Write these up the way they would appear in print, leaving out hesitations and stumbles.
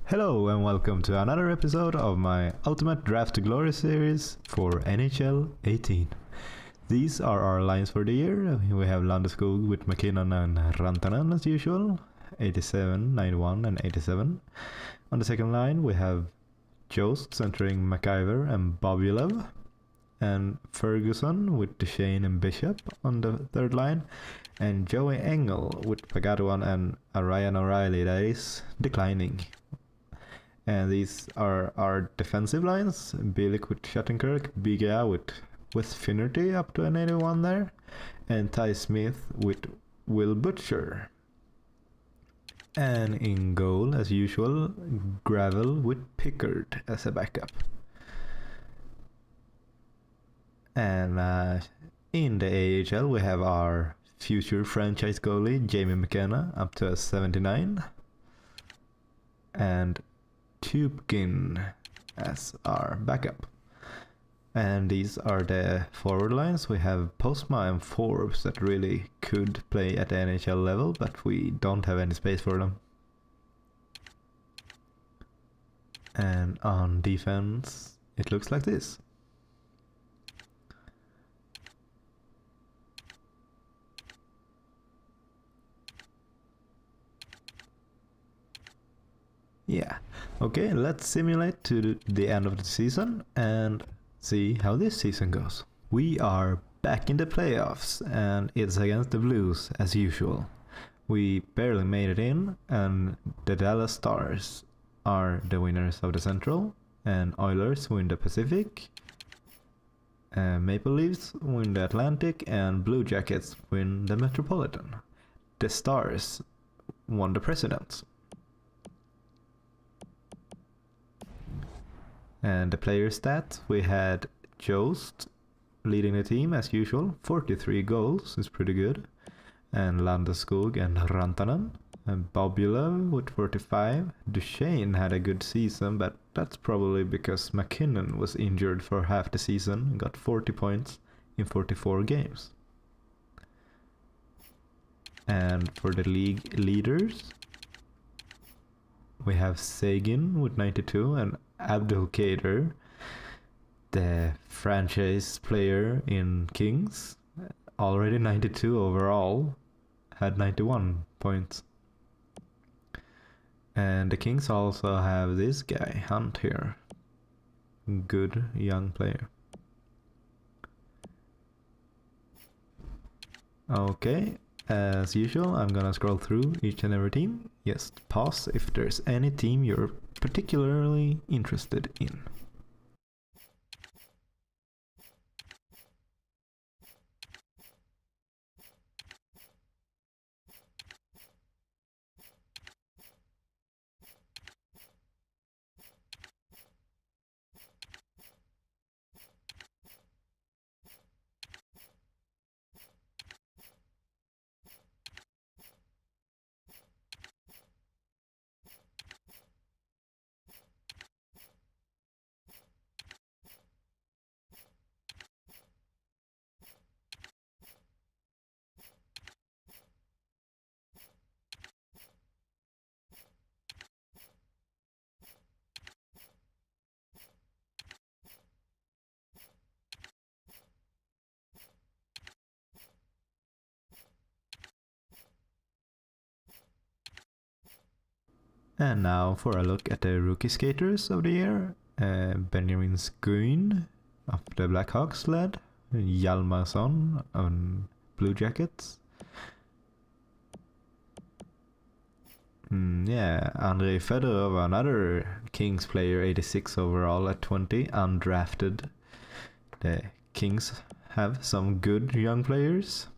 Hello and welcome to another episode of my Ultimate Draft to Glory series for NHL 18. These are our lines for the year. We have Landeskog with McKinnon and Rantanen as usual, 87, 91 and 87. On the second line we have Jost centering McIver and Bobulov, and Ferguson with Duchesne and Bishop on the third line, and Joey Engel with Pagatuan and Ryan O'Reilly that is declining. And these are our defensive lines: Bielik with Shattenkirk, Biga with Finnerty up to an 81 there, and Ty Smith with Will Butcher. And in goal, as usual, Gravel with Pickard as a backup. And in the AHL we have our future franchise goalie Jamie McKenna up to a 79, and Tubkin as our backup. And these are the forward lines. We have Postma and Forbes that really could play at the NHL level, but we don't have any space for them. And on defense it looks like this. Yeah, okay, let's simulate to the end of the season and see how this season goes. We are back in the playoffs and it's against the Blues as usual. We barely made it in, and the Dallas Stars are the winners of the Central, and Oilers win the Pacific, Maple Leafs win the Atlantic, and Blue Jackets win the Metropolitan. The Stars won the Presidents. And the player stats, we had Jost leading the team as usual, 43 goals is pretty good, and Landeskog and Rantanen, and Bobulov with 45. Duchesne had a good season, but that's probably because McKinnon was injured for half the season and got 40 points in 44 games. And for the league leaders, we have Seguin with 92 and Abdelkader, the franchise player in Kings, already 92 overall, had 91 points. And the Kings also have this guy, Hunt here. Good young player. Okay, as usual, I'm gonna scroll through each and every team. Just pause if there's any team you're particularly interested in. And now for a look at the rookie skaters of the year. Benjamin Skuin of the Blackhawks led, Hjalmarsson on Blue Jackets. Andrei Fedorov, another Kings player, 86 overall at 20, undrafted. The Kings have some good young players,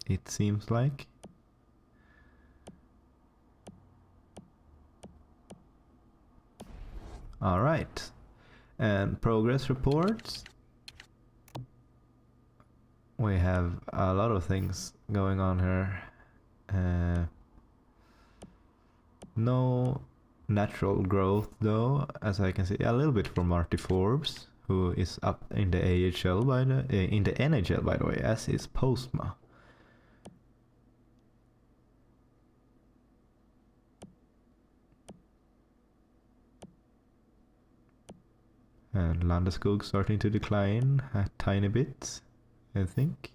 it seems like. Alright, and progress reports. We have a lot of things going on here. No natural growth though, as I can see. A little bit for Marty Forbes, who is up in the AHL in the NHL by the way, as is Postma. And Landeskog starting to decline a tiny bit, I think.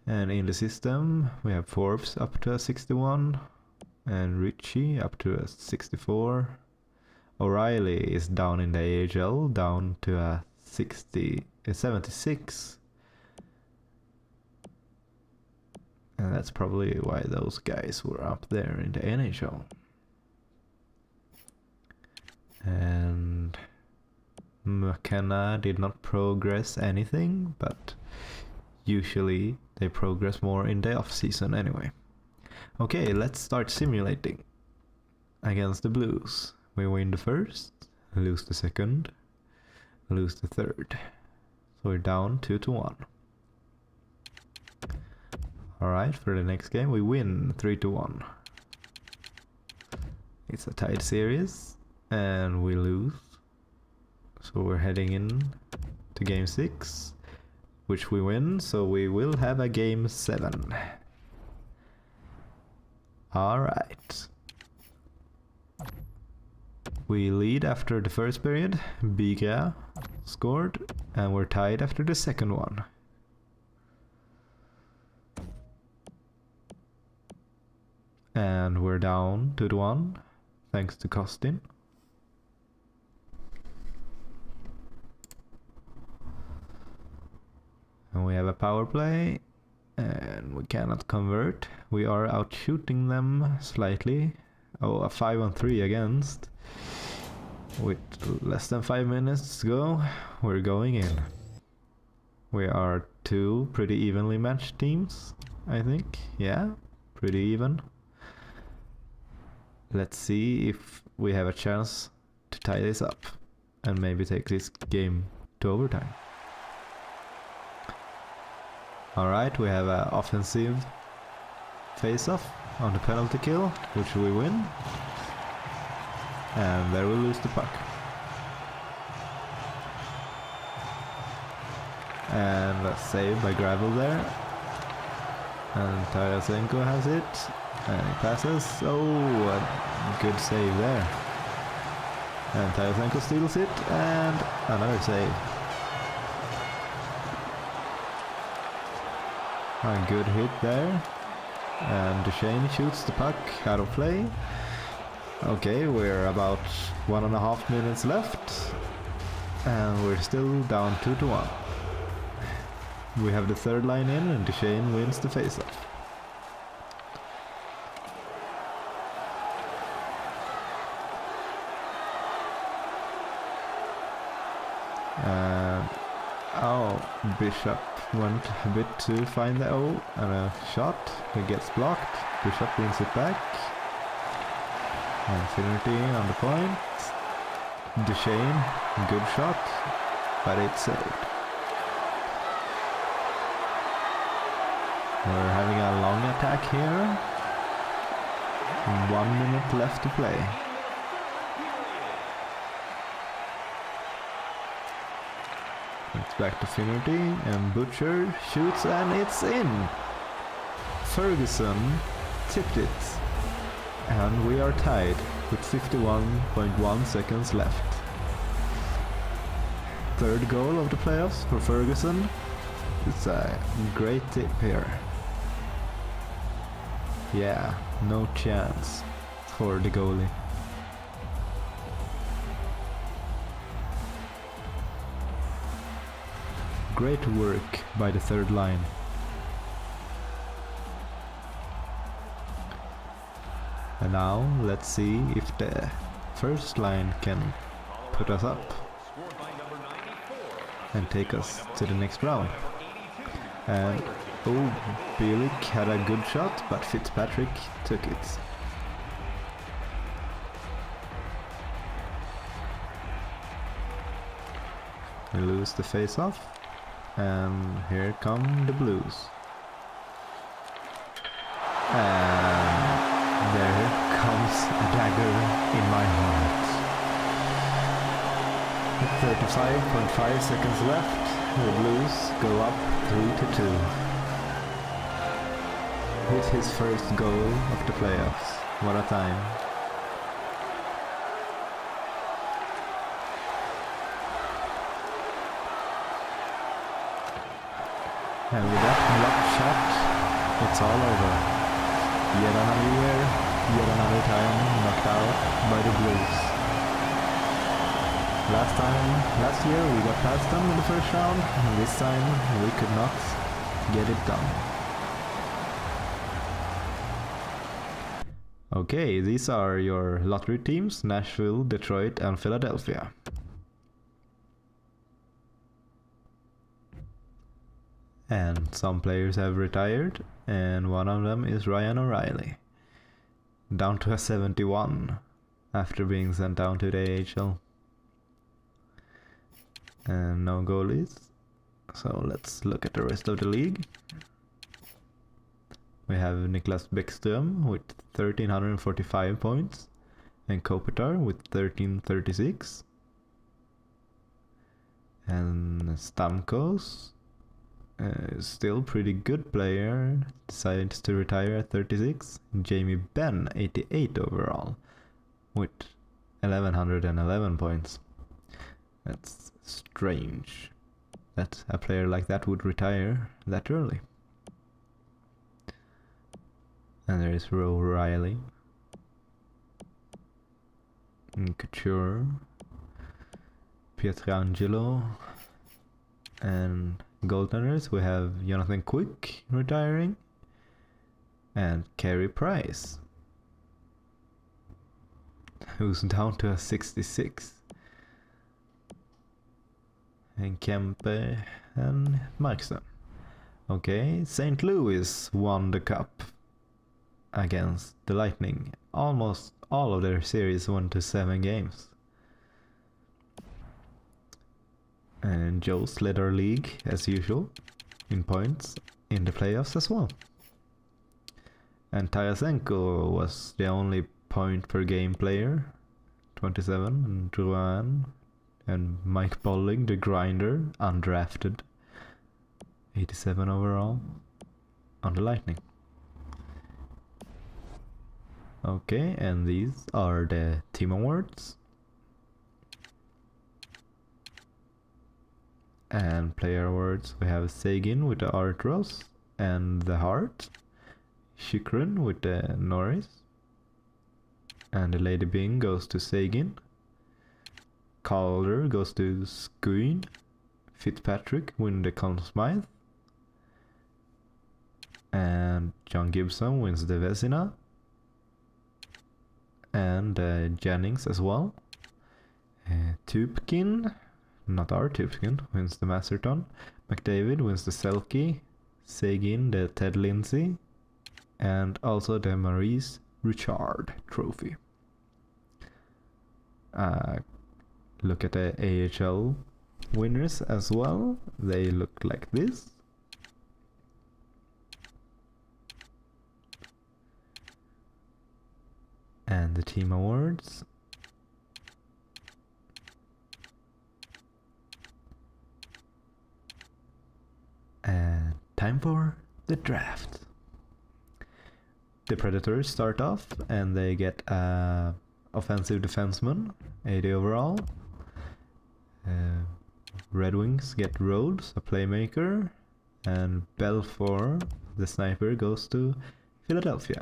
And in the system we have Forbes up to a 61 and Richie up to a 64. O'Reilly is down in the AHL, down to a 76. And that's probably why those guys were up there in the NHL. And McKenna did not progress anything, but usually they progress more in the off season anyway. Okay, let's start simulating against the Blues. We win the first, lose the second, lose the third. So we're down 2-1. Alright, for the next game we win 3-1. It's a tied series and we lose. So we're heading in to game 6, which we win, so we will have a game 7. Alright. We lead after the first period, Biga scored, and we're tied after the second one. And we're down 2-1, thanks to Kostin. And we have a power play, and we cannot convert. We are out shooting them slightly. Oh, a 5-on-3 against. With less than 5 minutes to go, we're going in. We are two pretty evenly matched teams, I think. Yeah, pretty even. Let's see if we have a chance to tie this up and maybe take this game to overtime. Alright, we have an offensive face-off on the penalty kill, which we win. And there we lose the puck. And a save by Gravel there. And Tarasenko has it. And he passes. Oh, a good save there. And Tarasenko steals it. And another save. A good hit there. And Duchesne shoots the puck out of play. Okay, we're about 1.5 minutes left. And we're still down 2-1. We have the third line in and Duchesne wins the faceoff. Oh, Bishop went a bit to find the O and a shot. It gets blocked. Bishop wins it back. And Finnerty on the point. Duchesne, good shot, but it's saved. We're having a long attack here. 1 minute left to play. It's back to Finnerty and Butcher shoots and it's in! Ferguson tipped it. And we are tied with 51.1 seconds left. Third goal of the playoffs for Ferguson. It's a great tip here. Yeah, no chance for the goalie. Great work by the third line. And now let's see if the first line can put us up and take us to the next round. And oh, Bielik had a good shot, but Fitzpatrick took it. We lose the face-off, and here come the Blues. And there comes a dagger in my heart. 35.5 seconds left. The Blues go up 3-2. With his first goal of the playoffs. What a time. And with that blocked shot, it's all over. Yet another year, yet another time knocked out by the Blues. Last year we got past them in the first round, and this time we could not get it done. Okay, these are your lottery teams: Nashville, Detroit, and Philadelphia. And some players have retired, and one of them is Ryan O'Reilly, down to a 71 after being sent down to the AHL. And no goalies, so let's look at the rest of the league. We have Niklas Bäckström with 1345 points, and Kopitar with 1336, and Stamkos, still pretty good player, decides to retire at 36. Jamie Benn, 88 overall, with 1111 points. That's strange that a player like that would retire that early. And there is O'Reilly, Couture, Pietrangelo, and goaltenders we have Jonathan Quick retiring, and Carey Price, who's down to a 66. And Kempe and Markström. Okay, St. Louis won the cup against the Lightning. Almost all of their series won to 7 games. And Joe's led our league as usual in points in the playoffs as well. And Tarasenko was the only point per game player, 27, and Drouin and Mike Bolling, the grinder, undrafted, 87 overall on the Lightning. Okay, and these are the team awards. And player awards, we have Seguin with the Artros and the Heart, Chychrun with the Norris, and the Lady Byng goes to Seguin, Calder goes to Skuin, Fitzpatrick wins the Conn Smythe, and John Gibson wins the Vezina, and Jennings as well. Tupkin, not our Tupkin, wins the Masterton, McDavid wins the Selke, Seguin the Ted Lindsay, and also the Maurice Richard trophy. Look at the AHL winners as well. They look like this. And the team awards. And time for the draft. The Predators start off and they get a offensive defenseman, 80 overall. Red Wings get Rhodes, a playmaker, and Belfour, the sniper, goes to Philadelphia.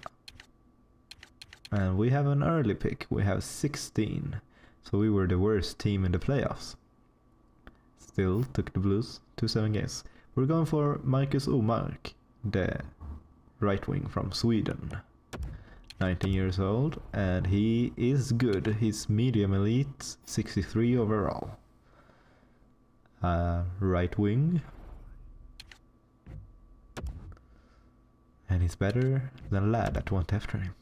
And we have an early pick, we have 16, so we were the worst team in the playoffs. Still took the Blues to 7 games. We're going for Marcus Omark, the right wing from Sweden. 19 years old, and he is good. He's medium elite, 63 overall. Right wing. And he's better than Ladd that went after him.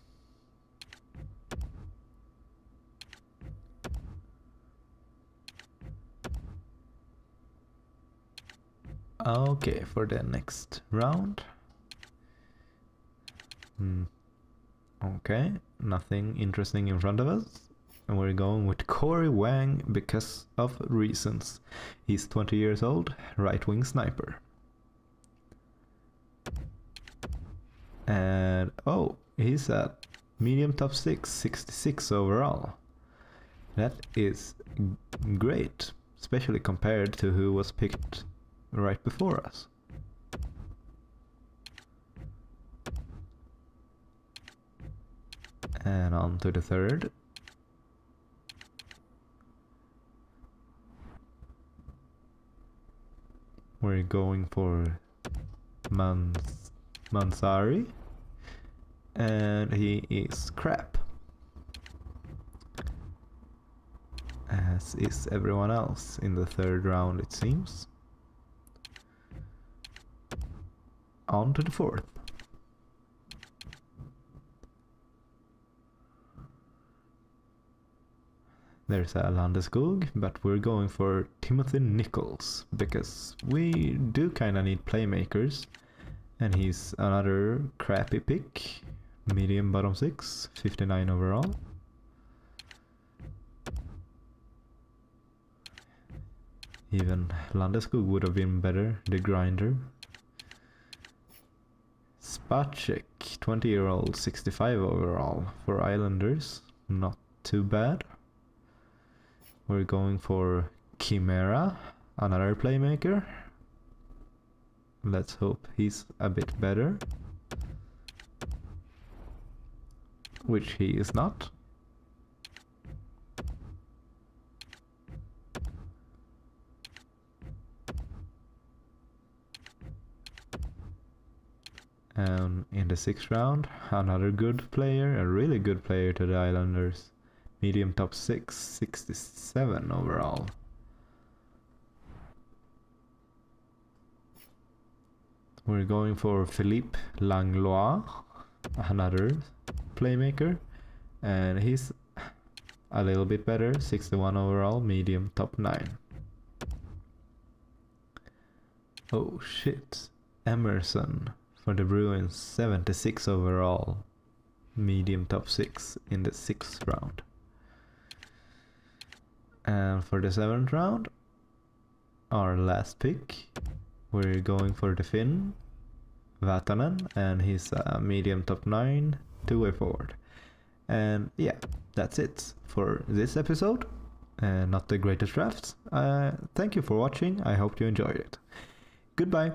Okay, for the next round. Okay, nothing interesting in front of us. And we're going with Corey Wang because of reasons. He's 20 years old, right wing sniper. And oh, he's at medium top 6, 66 overall. That is great, especially compared to who was picked right before us. And on to the third. We're going for Mansari. And he is crap. As is everyone else in the third round, it seems. On to the fourth. There's a Landeskog, but we're going for Timothy Nichols because we do kinda need playmakers, and he's another crappy pick. Medium bottom 6, 59 overall. Even Landeskog would have been better, the grinder. Spacek, 20-year-old, 65 overall for Islanders. Not too bad. We're going for Chimera, another playmaker. Let's hope he's a bit better. Which he is not. And in the 6th round, another good player, a really good player to the Islanders. Medium top 6, 67 overall. We're going for Philippe Langlois, another playmaker, and he's a little bit better, 61 overall, medium top 9. Oh shit, Emerson for the Bruins, 76 overall, medium top 6 in the 6th round. And for the 7th round, our last pick, we're going for the Finn, Vatanen, and he's a medium top 9, two-way forward. And yeah, that's it for this episode. Not the greatest drafts. Thank you for watching, I hope you enjoyed it. Goodbye!